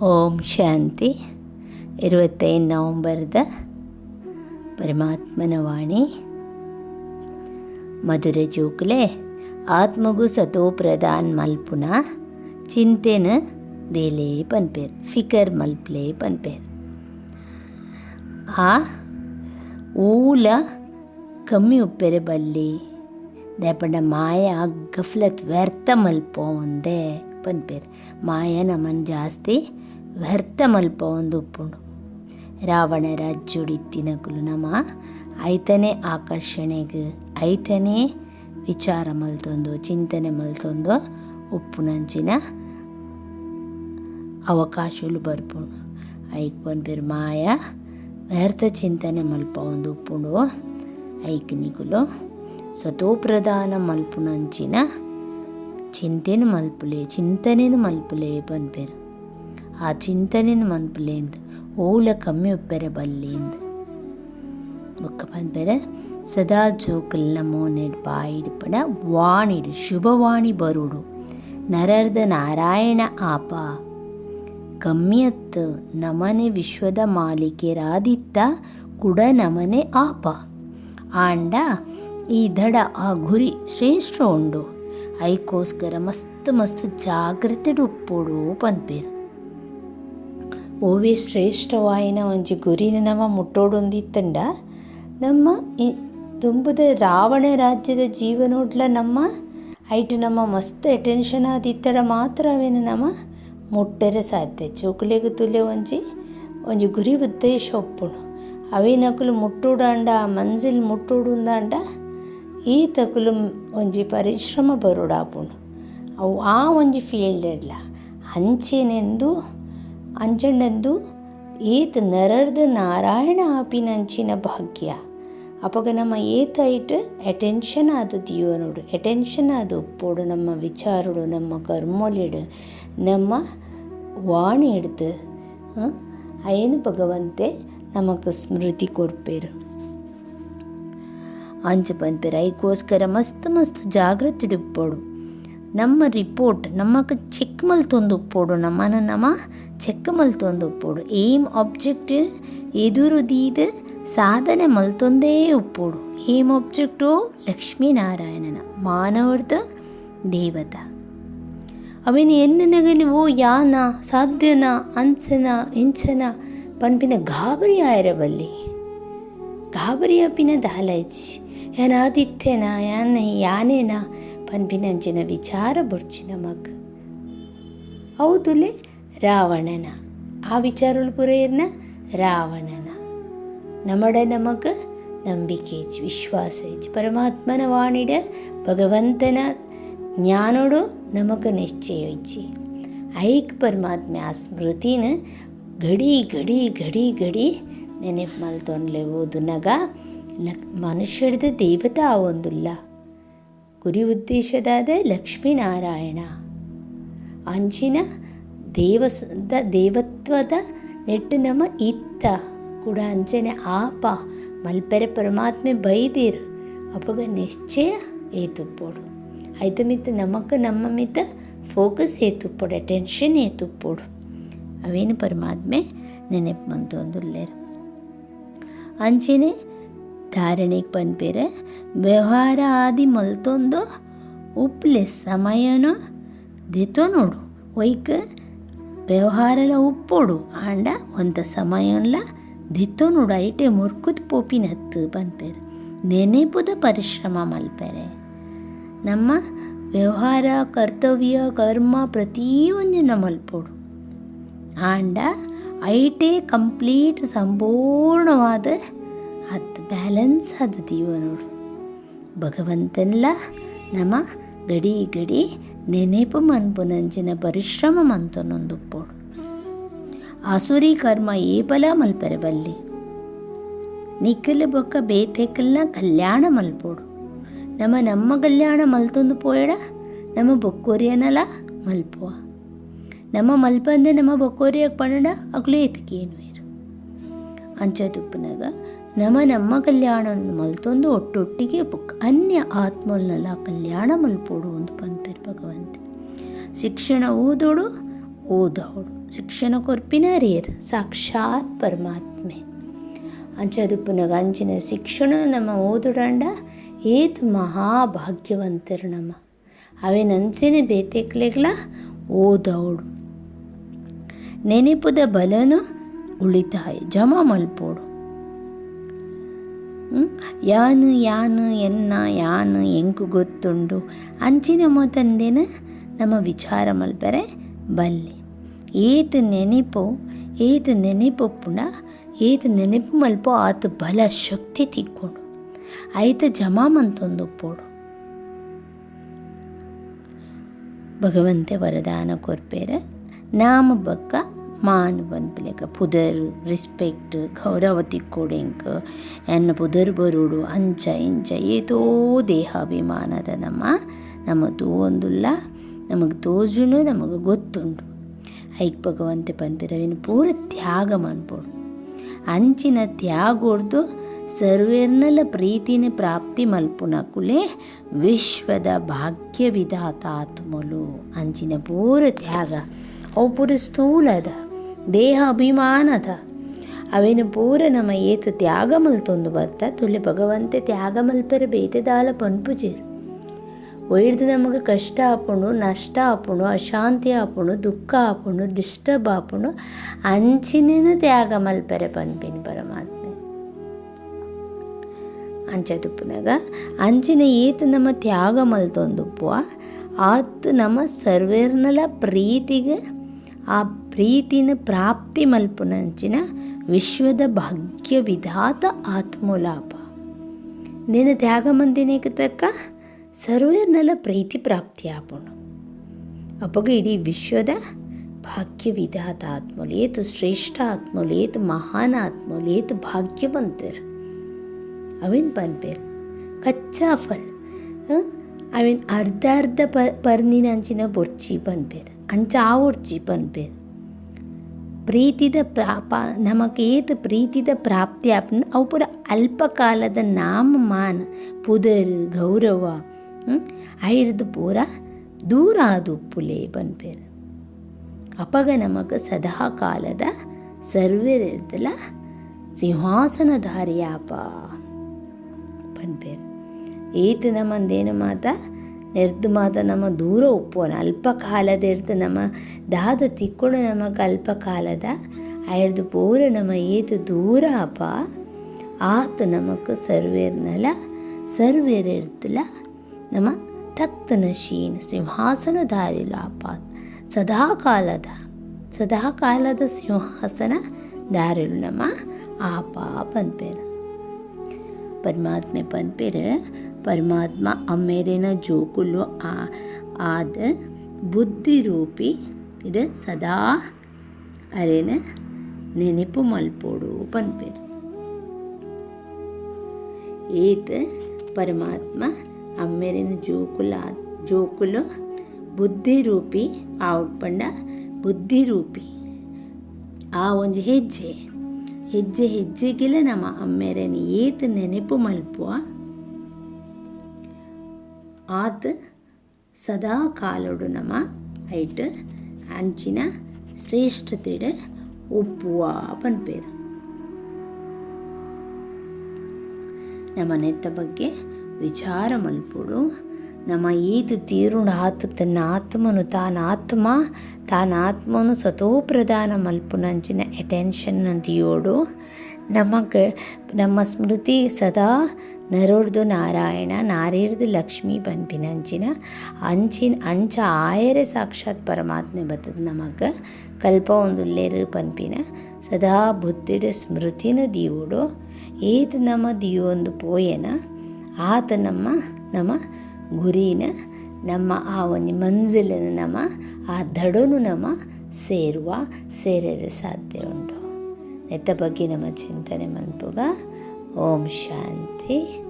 ಓಂ ಶಾಂತಿ. 25 ನವಂಬರ್ದ ಪರಮಾತ್ಮನ ವಾಣಿ. ಮಧುರ ಜೋಕುಲೆ ಆತ್ಮಗು ಸತೋ ಪ್ರಧಾನ್ ಮಲ್ಪುನ ಚಿಂತೆನ ದೇಲೇ ಪನ್ಪೇರ್ ಫಿಕರ್ ಮಲ್ಪಲೇ ಪನ್ಪೇರ್. ಆ ಊಲ ಕಮ್ಮಿ ಉಪ್ಪೆರೆ ಬಲ್ಲಿ ದೇಪಂಡ ಮಾಯ ಗಫ್ಲತ್ ವ್ಯರ್ಥ ಮಲ್ಪ ಒಂದೇ ಪನ್ಪೇರ್. ಮಾಯ ನಮ್ಮನ್ನು ಜಾಸ್ತಿ ವ್ಯರ್ಥ ಮಲ್ಪ ಒಂದು ಉಪ್ಪುಂಡು. ರಾವಣ ರಾಜ್ಯೋಡಿತ್ತಿನಕುಲು ನಮ್ಮ ಐತನೇ ಆಕರ್ಷಣೆಗೆ ಐತನೇ ವಿಚಾರ ಮಲ್ತೊಂದು ಚಿಂತನೆ ಮಲ್ತೊಂದು ಉಪ್ಪುನಂಚಿನ ಅವಕಾಶಗಳು ಬರ್ಪುಂಡು. ಐಕ್ ಪನ್ಪೇರು ಮಾಯ ವ್ಯರ್ಥ ಚಿಂತನೆ ಮಲ್ಪ ಒಂದು ಉಪ್ಪುಂಡು. ಐಕ್ ನಿಗುಲು ಸ್ವತೋಪ್ರಧಾನ ಮಲ್ಪುನಂಚಿನ ಚಿಂತೆನು ಮಲ್ಪುಲೆ ಪನ್ಪೇರು. ಆ ಚಿಂತನೆನು ಮಲ್ಪುಲೇಂದು ಓಲ ಕಮ್ಮಿ ಉಪ್ಪೆರೆ ಬಲ್ಲಿಂದು ಬೊಕ್ಕ ಪನ್ಪೇರೆ ಸದಾ ಜೋಕಲ್ ನಮೋನೆಡ್ ಬಾಯಿಡ್ಪಡ ವಾಣಿಡು ಶುಭವಾಣಿ ಬರುಡು ನರರ್ದ ನಾರಾಯಣ ಆಪ ಕಮ್ಮಿಯತ್ತು ನಮನೆ ವಿಶ್ವದ ಮಾಲಿಕೆ ರಾದಿತ್ತ ಕುಡ ನಮನೆ ಆಪ ಆಂಡ ಈ ದಡ ಆ ಗುರಿ ಶ್ರೇಷ್ಠ ಉಂಡು. ಐಕೋಸ್ಕರ ಮಸ್ತ್ ಜಾಗ್ರತೆಡು ಉಪ್ಪೋಡು ಪನ್ಪೇರು. ಓವೇ ಶ್ರೇಷ್ಠವಾಯಿನ ಒಂಜಿ ಗುರಿನ ನಮ್ಮ ಮುಟ್ಟೋಡೊಂದಿತ್ತಂಡ ನಮ್ಮ ತುಂಬುದ ರಾವಣ ರಾಜ್ಯದ ಜೀವನೋಡ್ಲ ನಮ್ಮ ಐಟು ನಮ್ಮ ಮಸ್ತ್ ಅಟೆನ್ಷನ್ ಆದಿತ್ತಡ ಮಾತ್ರ ಅವೇನು ನಮ್ಮ ಮುಟ್ಟರೆ ಸಾಧ್ಯ. ಚೋಕುಲೆಗೆ ತುಲೆ ಒಂಜಿ ಗುರಿ ಉದ್ದೇಶ ಒಪ್ಪುಡು ಅವೇನಕುಲು ಮುಟ್ಟೋಡಾಂಡ ಮಂಜಿಲ್ ಮುಟ್ಟೋಡುಂದಾಂಡ ಈ ತಕುಲು ಒಂಜಿ ಪರಿಶ್ರಮ ಬರೋಡಾಪುಂಡು. ಅವು ಆ ಒಂಜಿ ಫೀಲ್ಡ್ ಇಡ್ಲ ಅಂಚಂಡೆಂದು ಏತ್ ನರರ್ದ ನಾರಾಯಣ ಆಪಿನಂಚಿನ ಭಾಗ್ಯ ಅಪಗ ನಮ್ಮ ಏತಾಯಿಟ್ಟು ಅಟೆನ್ಷನ್ ಆದು ದಿಯೋನೋಡು ಅಟೆನ್ಷನ್ ಆದು ಉಪ್ಪೋಡು ನಮ್ಮ ವಿಚಾರಡು ನಮ್ಮ ಕರ್ಮೊಲಿಡು ನಮ್ಮ ವಾಣಿ ಹಿಡ್ದು ಅಯ್ಯನು ಭಗವಂತೆ ನಮಕ್ ಸ್ಮೃತಿ ಕೊರ್ಪೇರು. ಅಂಚ ಪನ್ಪೇರು ಐಕೋಸ್ಕರ ಮಸ್ತ್ ಜಾಗ್ರತೆ ಉಪ್ಪೋಡು. ನಮ್ಮ ರಿಪೋರ್ಟ್ ನಮ್ಮಕ ಚೆಕ್ ಮಲ್ತೊಂದು ಉಪ್ಪೋಡು ನಮ್ಮನ್ನು ನಮ್ಮ ಚೆಕ್ ಮಲ್ತೊಂದು ಉಪ್ಪೋಡು. ಏಮ್ ಆಬ್ಜೆಕ್ಟ್ ಎದುರು ದೀದು ಸಾಧನೆ ಮಲ್ತೊಂದೇ ಉಪ್ಪೋಡು. ಏಮ್ ಆಬ್ಜೆಕ್ಟು ಲಕ್ಷ್ಮೀನಾರಾಯಣನ ಮಾನವರ್ದ ದೇವತ ಅವೇನು ಎನ್ನನಗಲಿ ಓ ಯಾನ ಸಾಧ್ಯನಾ ಅಂಚನ ಇಂಚನ ಪನ್ಪಿನ ಗಾಬರಿ ಆಯರಬಲ್ಲಿ ಗಾಬರಿ ಅಪ್ಪಿನ ದಾಲೈಚಿ ಯಾನ ಆದಿತ್ಯನ ಯಾನೇನ ಪನ್ಪಿನಂಚಿನ ವಿಚಾರ ಬುರ್ಚಿ ನಮಗ್ ಹೌದುಲೆ ರಾವಣನ ಆ ವಿಚಾರಗಳು ಪುರೇರ್ನ ರಾವಣನ ನಮಡ ನಮಗ್ ನಂಬಿಕೆ ಇಚ್ಚಿ ವಿಶ್ವಾಸ ಇಚ್ಚಿ ಪರಮಾತ್ಮನ ವಾಣಿಡ ಭಗವಂತನ ಜ್ಞಾನೋಡು ನಮಗ್ ನಿಶ್ಚಯ ಇಚ್ಚಿ ಐಕ್ ಪರಮಾತ್ಮ ಆ ಸ್ಮೃತಿನ ಗಡಿ ನೆನಪು ಮಲ್ತೊನ್ಲೆ ಓದುನಗ ಮನುಷ್ಯರದ ದೇವತ ಆವೊಂದುಲ್ಲ. ಗುರಿ ಉದ್ದೇಶದಾದ ಲಕ್ಷ್ಮೀನಾರಾಯಣ ಅಂಚಿನ ದೇವತ್ವದ ನೆಟ್ಟು ನಮ್ಮ ಇತ್ತ ಕೂಡ ಅಂಚನೆ ಆಪ ಮಲ್ಪೆರೆ ಪರಮಾತ್ಮೆ ಬೈದಿರು ಅಪಗ ನಿಶ್ಚಯ ಏತುಪ್ಪೋಡು ಐತ ಮಿತ್ತ ನಮಕ್ ನಮ್ಮ ಮಿತ್ತ ಫೋಕಸ್ ಏತುಪ್ಪೋಡು ಅಟೆನ್ಷನ್ ಏತುಪ್ಪೋಡು ಅವೇನು ಪರಮಾತ್ಮೆ ನೆನಪು ಮಂತೊಂದುಲ್ಲೇರು. ಅಂಚೆನೆ ಧಾರಣೆಗೆ ಪನ್ಪೇರೆ ವ್ಯವಹಾರ ಆದಿ ಮಲ್ತೊಂದು ಉಪ್ಲೆ ಸಮಯನ ದೆತೋ ನೋಡು ಒಯ್ಕ ವ್ಯವಹಾರಲ ಉಪ್ಪೋಡು ಆಂಡ ಒಂದ ಸಮಯನ್ಲ ದೆತೋ ನೋಡು ಐಟೆ ಮುರ್ಕುದ್ ಪೋಪಿನತ್ತು ಪನ್ಪೇರೆ ನೆನೆಪುದ ಪರಿಶ್ರಮ ಮಲ್ಪೆರೆ. ನಮ್ಮ ವ್ಯವಹಾರ ಕರ್ತವ್ಯ ಕರ್ಮ ಪ್ರತಿಯೊಂದನ್ನ ಮಲ್ಪೋಡು ಆಂಡ ಐಟೇ ಕಂಪ್ಲೀಟ್ ಸಂಪೂರ್ಣವಾದ ಅದು ಬ್ಯಾಲೆನ್ಸ್ ಆದ ನೋಡು. ಭಗವಂತನ್ಲ ನಮ್ಮ ಗಡಿ ನೆನೆಪು ಮನ್ಪುನಂಚಿನ ಪರಿಶ್ರಮ ಮಂತೊಂದು ಉಪ್ಪೋಡು. ಆಸುರಿ ಕರ್ಮ ಏಪಲ ಮಲ್ಪೆರೆ ಬಲ್ಲಿ ನಿಕ್ಕಲು ಬೊಕ್ಕ ಬೇತೆಕಲ್ನ ಕಲ್ಯಾಣ ಮಲ್ಪೋಡು. ನಮ್ಮ ಕಲ್ಯಾಣ ಮಲ್ತೊಂದು ಪೋಯಡ ನಮ್ಮ ಬೊಕ್ಕೋರಿಯನಲ ಮಲ್ಪುವ ನಮ್ಮ ಮಲ್ಪಂದೆ ನಮ್ಮ ಬೊಕ್ಕೋರಿಯಾಗ ಪಂಡ ಅಗ್ಲು ಎತ್ಕೇನು ಇರು ಅಂಚದುಪ್ಪನಾಗ ನಮ್ಮ ಕಲ್ಯಾಣ ಮಲ್ತೊಂದು ಒಟ್ಟೊಟ್ಟಿಗೆ ಅನ್ಯ ಆತ್ಮಲ್ನಲ್ಲ ಕಲ್ಯಾಣ ಮಲ್ಪೋಡು ಒಂದು ಪನ್ಪೇರು ಭಗವಂತ. ಶಿಕ್ಷಣ ಓದೋಡು ಶಿಕ್ಷಣ ಕೊರ್ಪಿನಾರಿಯರು ಸಾಕ್ಷಾತ್ ಪರಮಾತ್ಮೆ ಅಂಚದು ಪುನಗ ಅಂಚಿನ ಶಿಕ್ಷಣ ನಮ್ಮ ಓದುಡಂಡ ಏತ್ ಮಹಾಭಾಗ್ಯವಂತರು ನಮ್ಮ ಅವೇನಂಚನೆ ಬೇತೆಕ್ಲೆಗ್ಲ ಓದೌಡು ನೆನಪುದ ಬಲನು ಉಳಿತಾಯ ಜಮಾ ಮಲ್ಪೋಡು ಯಾನು ಯಾನು ಎನ್ನ ಯಾನು ಎಂಕು ಗೊತ್ತುಂಡು ಅಂಚಿನ ಮೊತ್ತಂದೇನ ನಮ್ಮ ವಿಚಾರ ಮಲ್ಪರೆ ಬಲ್ಲಿ ಏತು ನೆನಪು ಪುಣ ಏತು ನೆನಪು ಮಲ್ಪೋ ಆತ ಬಲ ಶಕ್ತಿ ತಿಕ್ಕೊಂಡು ಆಯ್ತು ಜಮಾ ಮಂತೊಂದು ಪೋಡು ಭಗವಂತೆ ವರದಾನ ಕೊರ್ಪೇರ ನಾಮ ಬಕ್ಕ ಮಾನ್ ಬಂದ್ಪಿಲೆಕ ಪುದರ್ ರಿಸ್ಪೆಕ್ಟ್ ಗೌರವ ತಿಕ್ಕೋಡೆಂಕ ಎನ್ನ ಪುದರ್ ಬರುಡು ಅಂಚ ಇಂಚ ಏತೋ ದೇಹಾಭಿಮಾನದ ನಮ್ಮ ತೂವೊಂದುಲ್ಲ ನಮಗೆ ತೋಜುನು ನಮಗೆ ಗೊತ್ತುಂಡು ಐಕ್ ಭಗವಂತೆ ಪನ್ಪಿರವಿನ ಪೂರ ತ್ಯಾಗ ಮನ್ಪೋಡು ಅಂಚಿನ ತ್ಯಾಗೋಡ್ದು ಸರ್ವೇರ್ನಲ ಪ್ರೀತಿನ ಪ್ರಾಪ್ತಿ ಮಲ್ಪುನಕುಲೆ ವಿಶ್ವದ ಭಾಗ್ಯ ವಿಧಾತಾತ್ಮಲು ಅಂಚಿನ ಪೂರ ತ್ಯಾಗ ಅವು ಪೂರ ಸ್ಥೂಲದ ದೇಹ ಅಭಿಮಾನದ ಅವೇನು ಪೂರ ನಮ್ಮ ಏತು ತ್ಯಾಗ ಮಲ್ತೊಂದು ಬರ್ತ ತುಲೆ ಭಗವಂತೆ ತ್ಯಾಗ ಮಲ್ಪರ ಬೇತೆದಾಲ ಪನ್ಪುಜೇರು ಒಯ್ದು ನಮಗೆ ಕಷ್ಟ ಆಪುಂಡು ನಷ್ಟ ಆಪುಂಡು ಅಶಾಂತಿ ಆಪುಂಡು ದುಃಖ ಆಪುಂಡು ಡಿಸ್ಟರ್ಬ್ ಆಪುಂಡು ಅಂಚಿನ ತ್ಯಾಗ ಮಲ್ಪರೆ ಪನ್ಪಿನ ಪರಮಾತ್ಮೆ ಅಂಚದುಪ್ಪುನಾಗ ಅಂಚಿನ ಏತು ನಮ್ಮ ತ್ಯಾಗ ಮಲ್ತೊಂದುಪ್ಪುವ ಆತು ನಮ್ಮ ಸರ್ವೇರ್ನಲ ಪ್ರೀತಿಗೆ ಆ ಪ್ರೀತಿನ ಪ್ರಾಪ್ತಿ ಮಲ್ಪುನಂಚಿನ ವಿಶ್ವದ ಭಾಗ್ಯ ವಿಧಾತ ಆತ್ಮೋಲಾಪ ನಿನ್ನ ತ್ಯಾಗ ಮಂದಿನೇಕ ತಕ್ಕ ಸರ್ವೇರ್ನಲ ಪ್ರೀತಿ ಪ್ರಾಪ್ತಿ ಆಪುಂಡು ಅಪ್ಪಗ ಇಡೀ ವಿಶ್ವದ ಭಾಗ್ಯ ವಿಧಾತ ಆತ್ಮಲು ಏತು ಶ್ರೇಷ್ಠ ಆತ್ಮಲು ಏತು ಮಹಾನ್ ಆತ್ಮಲು ಏತು ಭಾಗ್ಯವಂತರು ಅವೇನು ಪನ್ಪೇರು ಕಚ್ಚಾ ಫಲ್ ಅವೇನು ಅರ್ಧ ಪರ್ನಿನ ಅಂಚಿನ ಬೊರ್ಚಿ ಪನ್ಪೇರು ಅಂಚ ಆವೊಡ್ಚಿ ಪನ್ಪೇರು ಪ್ರೀತಿದ ನಮಗೆ ಏತು ಪ್ರೀತಿದ ಪ್ರಾಪ್ತಿ ಆಪನ ಅವು ಪೂರ ಅಲ್ಪಕಾಲದ ನಾಮಮಾನ ಪುದರ್ ಗೌರವ ಐರ್ದು ಪೂರ ದೂರ ಆದು ಉಪ್ಪುಲೇ ಪನ್ಪೇರು ಅಪಗ ನಮಗೆ ಸದಾ ಕಾಲದ ಸರ್ವೇರ್ದಲ ಸಿಂಹಾಸನಧಾರಿಯಾಪ ಪನ್ಪೇರು ಏತು ನಮ್ಮಂದೇನು ಮಾತ ನೆರ್ದು ಮಾತ ನಮ್ಮ ದೂರ ಉಪ್ಪೋನ ಅಲ್ಪಕಾಲದ ಇರ್ದು ನಮ್ಮ ದಾದ ತಿಕ್ಕೊಂಡು ನಮಗೆ ಅಲ್ಪಕಾಲದ ಐರ್ದು ಪೂರ ನಮ್ಮ ಏತು ದೂರ ಅಪ ಆತ ನಮಗೆ ಸರ್ವೇರಿರ್ತಲ ನಮ್ಮ ತಕ್ತನ ಶೀನ್ ಸಿಂಹಾಸನಧಾರಿಲಾಪ ಸದಾಕಾಲದ ಸಿಂಹಾಸನ ದಾರಿಲು ನಮ್ಮ ಆಪ ಪನ್ಪೇರು ಪರಮಾತ್ಮೆ ಪನ್ಪೇರು ಪರಮಾತ್ಮ ಅಮ್ಮೇರೇನ ಜೋಕುಲು ಆದ ಬುದ್ಧಿ ರೂಪಿ ಇದು ಸದಾ ಅರೇನ ನೆನಪು ಮಲ್ಪೋಡು ಪನ್ಪೇರು ಏತ್ ಪರಮಾತ್ಮ ಅಮ್ಮೇರೇನ ಜೋಕುಲು ಬುದ್ಧಿ ರೂಪಿ ಆ ಉಟ್ಪಂಡ ಬುದ್ಧಿ ರೂಪಿ ಆ ಒಂದು ಹೆಜ್ಜೆಗೆಲ್ಲ ನಮ್ಮ ಅಮ್ಮೇರೇನ ಏತ್ ನೆನಪು ಮಲ್ಪುವ ಆತ ಸದಾ ಕಾಲೋಡು ನಮ್ಮ ಐಟ್ ಅಂಚಿನ ಶ್ರೇಷ್ಠತೆಡೆ ಒಪ್ಪುವ ಪನ್ಪೇರು ನಮ್ಮ ನೆತ್ತ ಬಗ್ಗೆ ವಿಚಾರ ಮಲ್ಪುಡು ನಮ್ಮ ಈದು ತೀರುಣ ಆತ ತನ್ನ ಆತ್ಮನು ಸತೋಪ್ರಧಾನ ಮಲ್ಪುನಂಚಿನ ಅಟೆನ್ಷನ್ ಅಂತಿಯೋಡು ನಮ್ಮ ಸ್ಮೃತಿ ಸದಾ ನರೋಡ್ದು ನಾರಾಯಣ ನಾರಿರ್ದು ಲಕ್ಷ್ಮೀ ಪನ್ಪಿನಂಚಿನ ಅಂಚ ಆಯರೆ ಸಾಕ್ಷಾತ್ ಪರಮಾತ್ಮೆ ಬರ್ತದೆ ನಮಗೆ ಕಲ್ಪ ಒಂದುಲ್ಲೇರು ಪನ್ಪಿನ ಸದಾ ಬುದ್ಧಿಡ ಸ್ಮೃತಿನ ದಿಯೋಡು ಏದು ನಮ್ಮ ದಿಯೊಂದು ಪೋಯನ ಆತ ನಮ್ಮ ಗುರಿನ ನಮ್ಮ ಆ ಒಂದು ಮಂಜಿಲನ್ನು ನಮ್ಮ ಆ ದಡನು ನಮ್ಮ ಸೇರಲು ಸಾಧ್ಯ ಉಂಟು ನೆತ್ತ ಬಗ್ಗೆ ನಮ್ಮ ಚಿಂತನೆ ಮನ್ಪುಗ ಓಂ ಶಾಂತಿ.